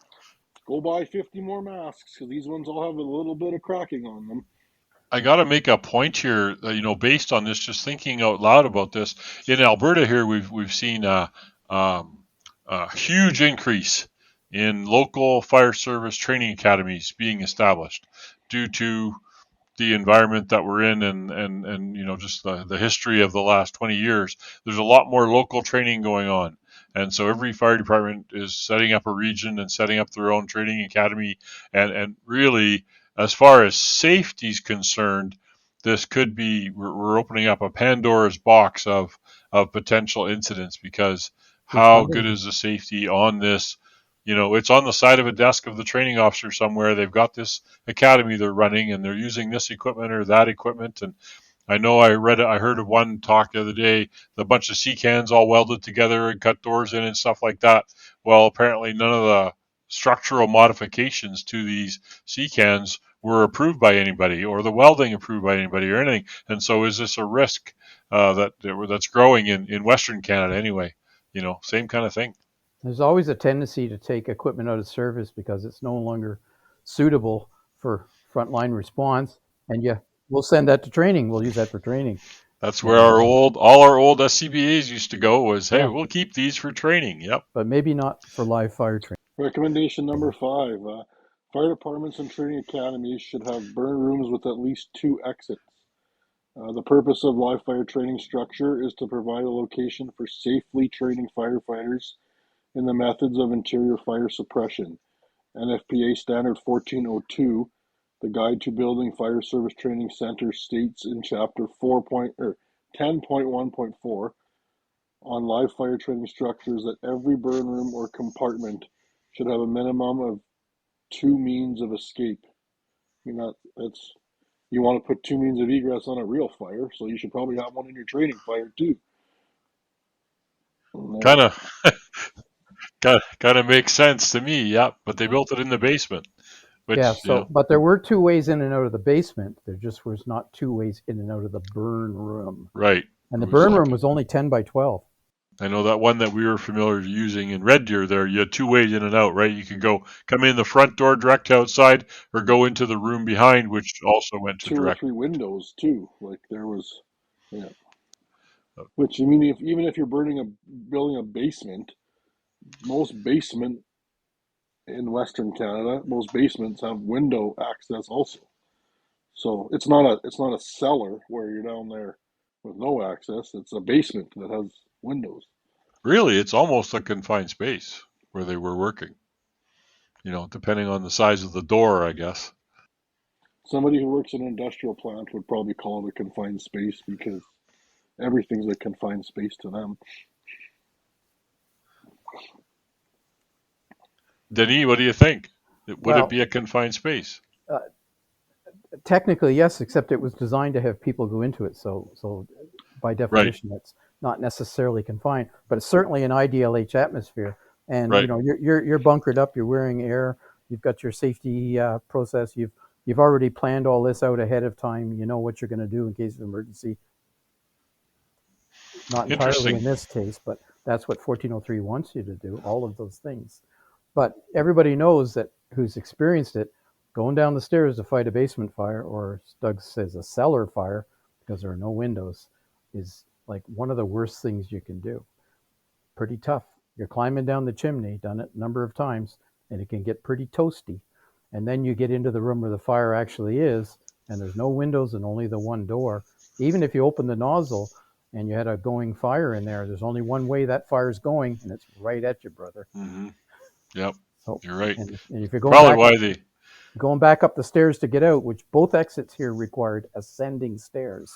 go buy 50 more masks because these ones all have a little bit of cracking on them. I got to make a point here, based on this, just thinking out loud about this. In Alberta here, we've seen a huge increase in local fire service training academies being established due to the environment that we're in, and just the history of the last 20 years. There's a lot more local training going on, and so every fire department is setting up a region and setting up their own training academy, and really, as far as safety is concerned, this could be, we're opening up a Pandora's box of potential incidents, because Who's how good funding them? is the safety on this? It's on the side of a desk of the training officer somewhere. They've got this academy they're running, and they're using this equipment or that equipment. And I know I heard of one talk the other day, a bunch of sea cans all welded together and cut doors in and stuff like that. Well, apparently none of the structural modifications to these sea cans were approved by anybody, or the welding approved by anybody, or anything. And so is this a risk that's growing in Western Canada anyway? Same kind of thing. There's always a tendency to take equipment out of service because it's no longer suitable for frontline response, and yeah, we'll send that to training. We'll use that for training, That's where and all our old SCBAs used to go, was, hey, yeah, we'll keep these for training. Yep. but maybe not for live fire Recommendation number training. 5, fire departments and training academies should have burn rooms with at least 2 exits. The purpose of live fire training structure is to provide a location for safely training firefighters in the methods of interior fire suppression. NFPA Standard 1402, the Guide to Building Fire Service Training Centers, states in Chapter 10.1.4 on live fire training structures that every burn room or compartment should have a minimum of 2 means of escape. I mean, that's you want to put 2 means of egress on a real fire, so you should probably have one in your training fire too. Kind of kind of makes sense to me. Yep. But they built it in the basement, Yeah, which, so but there were 2 ways in and out of the basement. There just was not 2 ways in and out of the burn room. right. And It the was burn like, room was only 10 by 12. I know that one that we were familiar using in Red Deer there, you had two ways in and out, right? You could come in the front door direct outside or go into the room behind, which also went to two or direct. three windows too. Like there was, yeah. Uh, Which I mean, if even if you're building a basement, most basement in Western Canada, most basements have window access also. So it's not a cellar where you're down there with no access. It's a basement that has windows. Really, it's almost a confined space where they were working, depending on the size of the door, I guess. Somebody who works in an industrial plant would probably call it a confined space because everything's a confined space to them. Denis, what do you think? Would it Well, be a confined space? uh, technically, yes, except it was designed to have people go into it. So by Right, definition, it's not necessarily confined, but it's certainly an IDLH atmosphere. And right. you're bunkered up. You're wearing air. You've got your safety process. You've already planned all this out ahead of time. You know what you're going to do in case of emergency. Not entirely Interesting. in this case, but that's what 1403 wants you to do. All of those things. But everybody knows that who's experienced it, going down the stairs to fight a basement fire, or Doug says a cellar fire, because there are no windows, is like one of the worst things you can do. Pretty tough. You're climbing down the chimney, done it a number of times, and it can get pretty toasty. And then you get into the room where the fire actually is, and there's no windows and only the one door. Even if you open the nozzle and you had a going fire in there, there's only one way that fire's going, and it's right at you, brother. Hmm. Yep, So, you're right. and if you're Probably why they. going back up the stairs to get out, which both exits here required ascending stairs,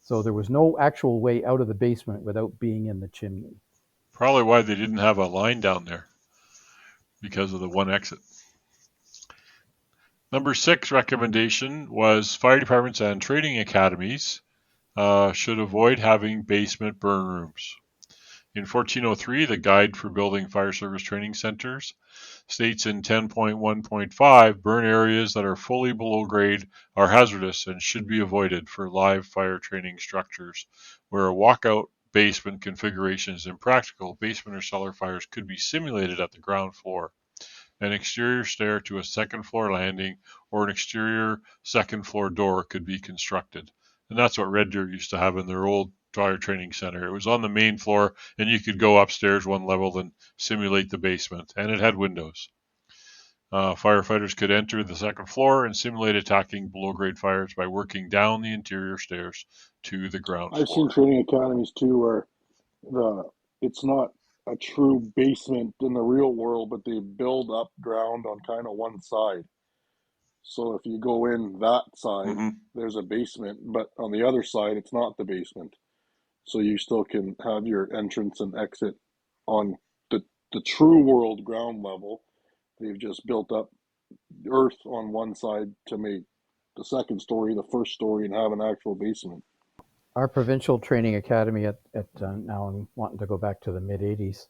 so there was no actual way out of the basement without being in the chimney. Probably why they didn't have a line down there because of the one exit. Number 6 recommendation was fire departments and training academies should avoid having basement burn rooms. In 1403, the Guide for Building Fire Service Training Centers states in 10.1.5 burn areas that are fully below grade are hazardous and should be avoided for live fire training structures. Where a walkout basement configuration is impractical, basement or cellar fires could be simulated at the ground floor. An exterior stair to a second floor landing or an exterior second floor door could be constructed. And that's what Red Deer used to have in their old fire training center. It was on the main floor, and you could go upstairs one level and simulate the basement, and it had windows. Firefighters could enter the second floor and simulate attacking below grade fires by working down the interior stairs to the ground I've seen floor. training academies too where the it's not a true basement in the real world, but they build up ground on kind of one side. So if you go in that side, Mm-hmm. there's a basement, but on the other side, it's not the basement. So you still can have your entrance and exit on the true world ground level. They've just built up earth on one side to make the second story the first story and have an actual basement. Our provincial training academy at now I'm wanting to go back to the mid 80s,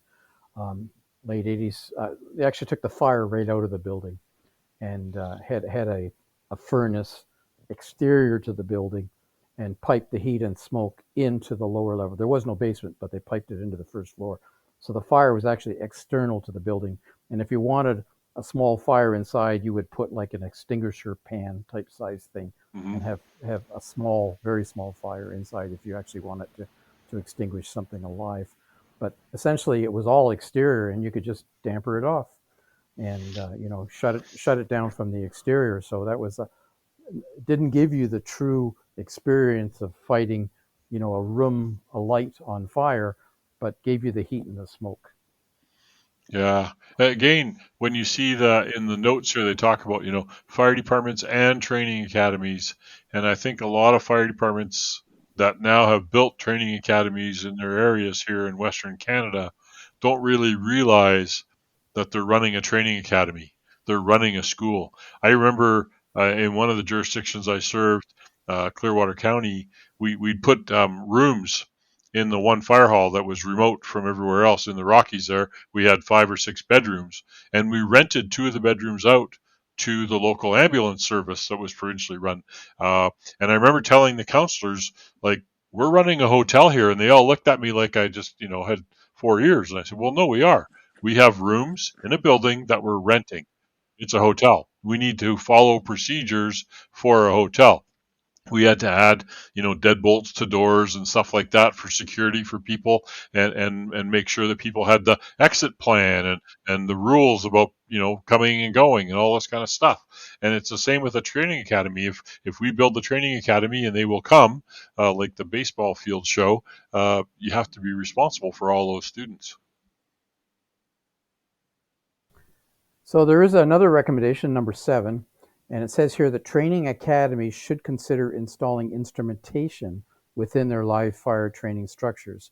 um, late 80s. They actually took the fire right out of the building and had a furnace exterior to the building and piped the heat and smoke into the lower level. There was no basement, but they piped it into the first floor. So the fire was actually external to the building. And if you wanted a small fire inside, you would put like an extinguisher pan type size thing Mm-hmm. and have a small, very small fire inside if you actually wanted to extinguish something alive. But essentially, it was all exterior, and you could just damper it off and shut it down from the exterior. So that was didn't give you the true experience of fighting, a room, a light on fire, but gave you the heat and the smoke. Yeah. Again, when you see in the notes here, they talk about, fire departments and training academies. And I think a lot of fire departments that now have built training academies in their areas here in Western Canada don't really realize that they're running a training academy. They're running a school. I remember in one of the jurisdictions I served, Clearwater County, we'd put rooms in the one fire hall that was remote from everywhere else in the Rockies there. We had 5 or 6 bedrooms, and we rented 2 of the bedrooms out to the local ambulance service that was provincially run. And I remember telling the counselors, like, we're running a hotel here. And they all looked at me like I just, had 4 years. And I said, well, no, we are. We have rooms in a building that we're renting. It's a hotel. We need to follow procedures for a hotel. We had to add, deadbolts to doors and stuff like that for security for people, and make sure that people had the exit plan and the rules about, coming and going and all this kind of stuff. And it's the same with a training academy. If we build the training academy and they will come, like the baseball field show, you have to be responsible for all those students. So there is another recommendation, number 7, and it says here that training academies should consider installing instrumentation within their live fire training structures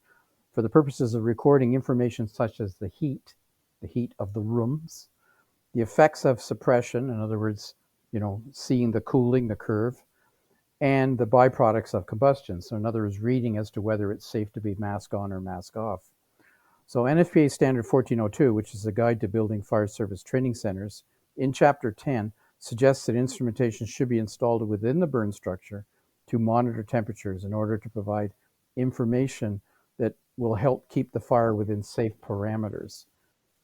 for the purposes of recording information such as the heat of the rooms, the effects of suppression, in other words, seeing the cooling, the curve, and the byproducts of combustion. So in other words, reading as to whether it's safe to be mask on or mask off. So NFPA Standard 1402, which is a guide to building fire service training centers, in Chapter 10 suggests that instrumentation should be installed within the burn structure to monitor temperatures in order to provide information that will help keep the fire within safe parameters,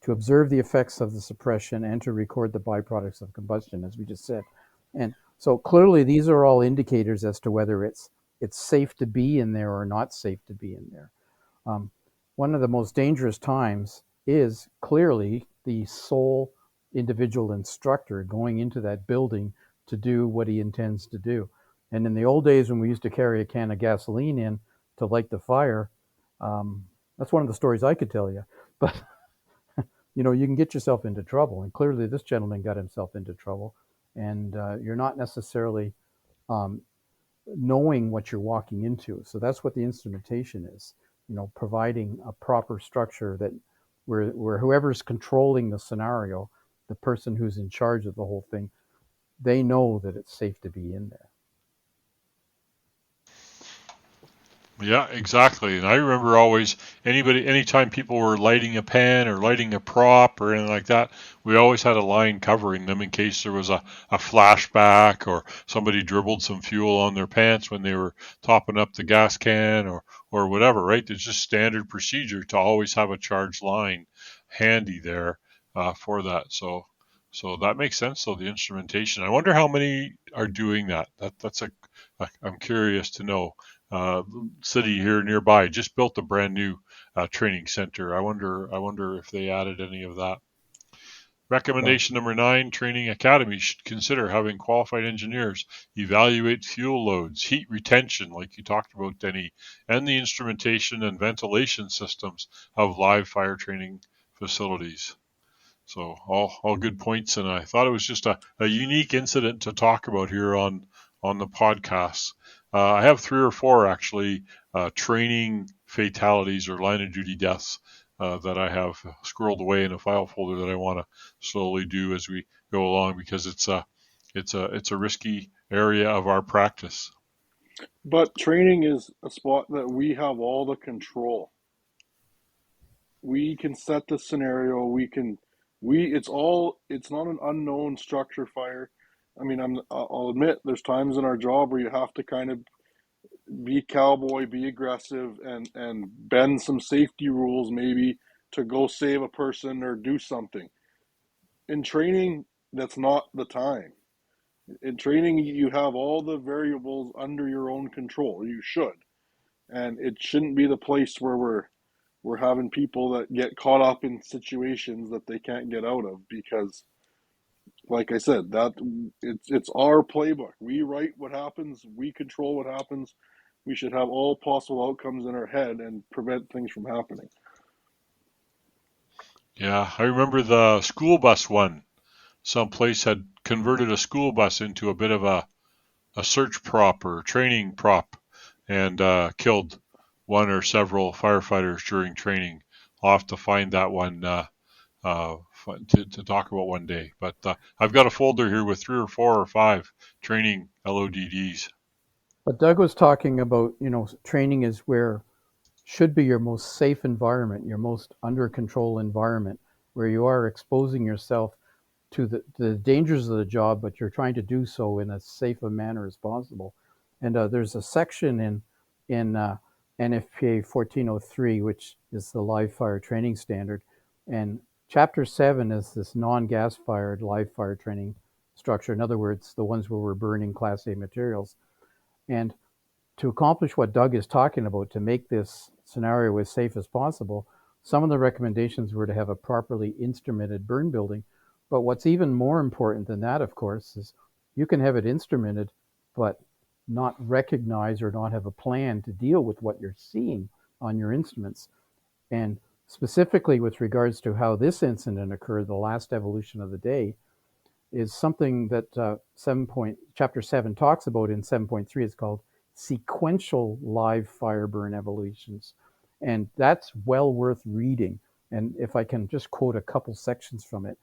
to observe the effects of the suppression, and to record the byproducts of combustion, as we just said. And so clearly these are all indicators as to whether it's safe to be in there or not safe to be in there. One of the most dangerous times is clearly the sole individual instructor going into that building to do what he intends to do. And in the old days when we used to carry a can of gasoline in to light the fire, that's one of the stories I could tell you. But you can get yourself into trouble. And clearly this gentleman got himself into trouble. And you're not necessarily knowing what you're walking into. So that's what the instrumentation is, providing a proper structure that where whoever's controlling the scenario, the person who's in charge of the whole thing, they know that it's safe to be in there. Yeah, exactly. And I remember always anytime people were lighting a pan or lighting a prop or anything like that, we always had a line covering them in case there was a flashback or somebody dribbled some fuel on their pants when they were topping up the gas can or whatever, right? There's just standard procedure to always have a charged line handy there for that. So that makes sense. So the instrumentation, I wonder how many are doing that. I'm curious to know. City here nearby just built a brand new training center. I wonder if they added any of that. Well, Recommendation number 9, training academies should consider having qualified engineers evaluate fuel loads, heat retention, like you talked about, Denny, and the instrumentation and ventilation systems of live fire training facilities. So all good points, and I thought it was just a unique incident to talk about here on the podcast. I have 3 or 4 actually training fatalities or line of duty deaths that I have squirreled away in a file folder that I want to slowly do as we go along because it's a risky area of our practice. But training is a spot that we have all the control. We can set the scenario. It's not an unknown structure fire. I mean, I'll admit there's times in our job where you have to kind of be cowboy, be aggressive, and bend some safety rules maybe to go save a person or do something. In training, that's not the time. In training, you have all the variables under your own control. You should, and it shouldn't be the place where we're having people that get caught up in situations that they can't get out of because, like I said, that it's our playbook. We write what happens. We control what happens. We should have all possible outcomes in our head and prevent things from happening. Yeah, I remember the school bus one. Some place had converted a school bus into a bit of a search prop or training prop and killed one or several firefighters during training. I'll have to find that one uh, to talk about one day. But I've got a folder here with 3 or 4 or 5 training LODDs. but Doug was talking about, training is where should be your most safe environment, your most under control environment, where you are exposing yourself to the dangers of the job, but you're trying to do so in as safe a manner as possible. And there's a section in NFPA 1403, which is the live fire training standard. And Chapter 7 is this non-gas fired live fire training structure. In other words, the ones where we're burning Class A materials. And to accomplish what Doug is talking about, to make this scenario as safe as possible, some of the recommendations were to have a properly instrumented burn building. But what's even more important than that, of course, is you can have it instrumented, but not recognize or not have a plan to deal with what you're seeing on your instruments. And specifically with regards to how this incident occurred, the last evolution of the day, is something that Chapter 7 talks about in 7.3. It's called sequential live fire burn evolutions. And that's well worth reading. And if I can just quote a couple sections from it,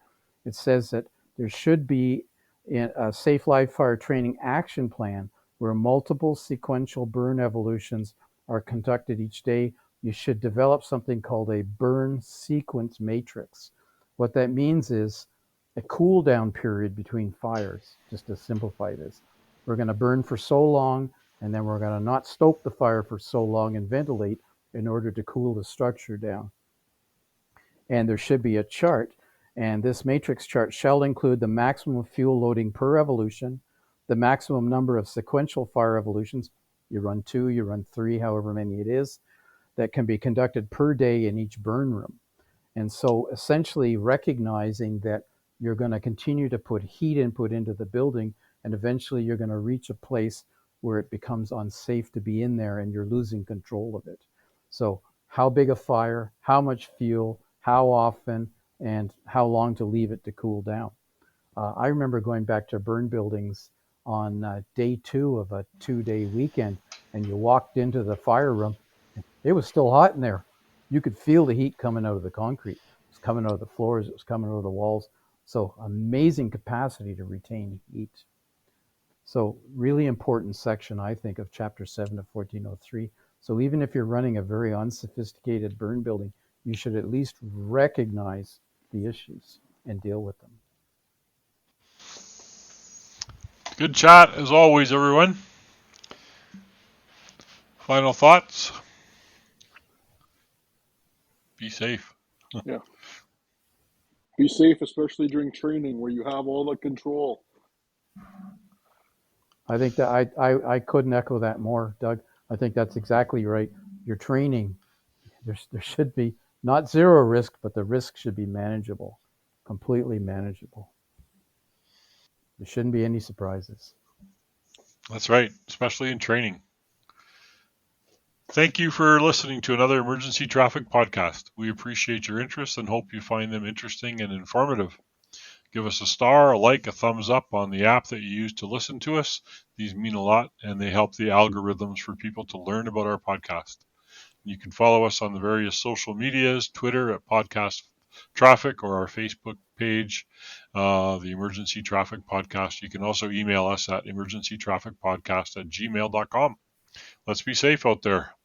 it says that there should be a safe live fire training action plan where multiple sequential burn evolutions are conducted each day. You should develop something called a burn sequence matrix. What that means is a cool down period between fires, just to simplify this. We're going to burn for so long, and then we're going to not stoke the fire for so long and ventilate in order to cool the structure down. And there should be a chart, and this matrix chart shall include the maximum fuel loading per evolution, the maximum number of sequential fire evolutions, you run 2, you run 3, however many it is, that can be conducted per day in each burn room. And so essentially recognizing that you're going to continue to put heat input into the building, and eventually you're going to reach a place where it becomes unsafe to be in there and you're losing control of it. So how big a fire, how much fuel, how often, and how long to leave it to cool down. I remember going back to burn buildings on day 2 of a 2-day weekend, and you walked into the fire room, it was still hot in there. You could feel the heat coming out of the concrete. It was coming out of the floors. It was coming out of the walls. So amazing capacity to retain heat. So really important section, I think, of Chapter 7 of 1403. So even if you're running a very unsophisticated burn building, you should at least recognize the issues and deal with them. Good chat as always, everyone. Final thoughts? Be safe. Yeah. Be safe, especially during training where you have all the control. I think that I couldn't echo that more, Doug. I think that's exactly right. Your training, there should be not zero risk, but the risk should be manageable, completely manageable. There shouldn't be any surprises. That's right, especially in training. Thank you for listening to another Emergency Traffic Podcast. We appreciate your interest and hope you find them interesting and informative. Give us a star, a like, a thumbs up on the app that you use to listen to us. These mean a lot, and they help the algorithms for people to learn about our podcast. You can follow us on the various social medias, Twitter at Podcast Traffic, or our Facebook page, the Emergency Traffic Podcast. You can also email us at emergencytrafficpodcast@gmail.com. Let's be safe out there.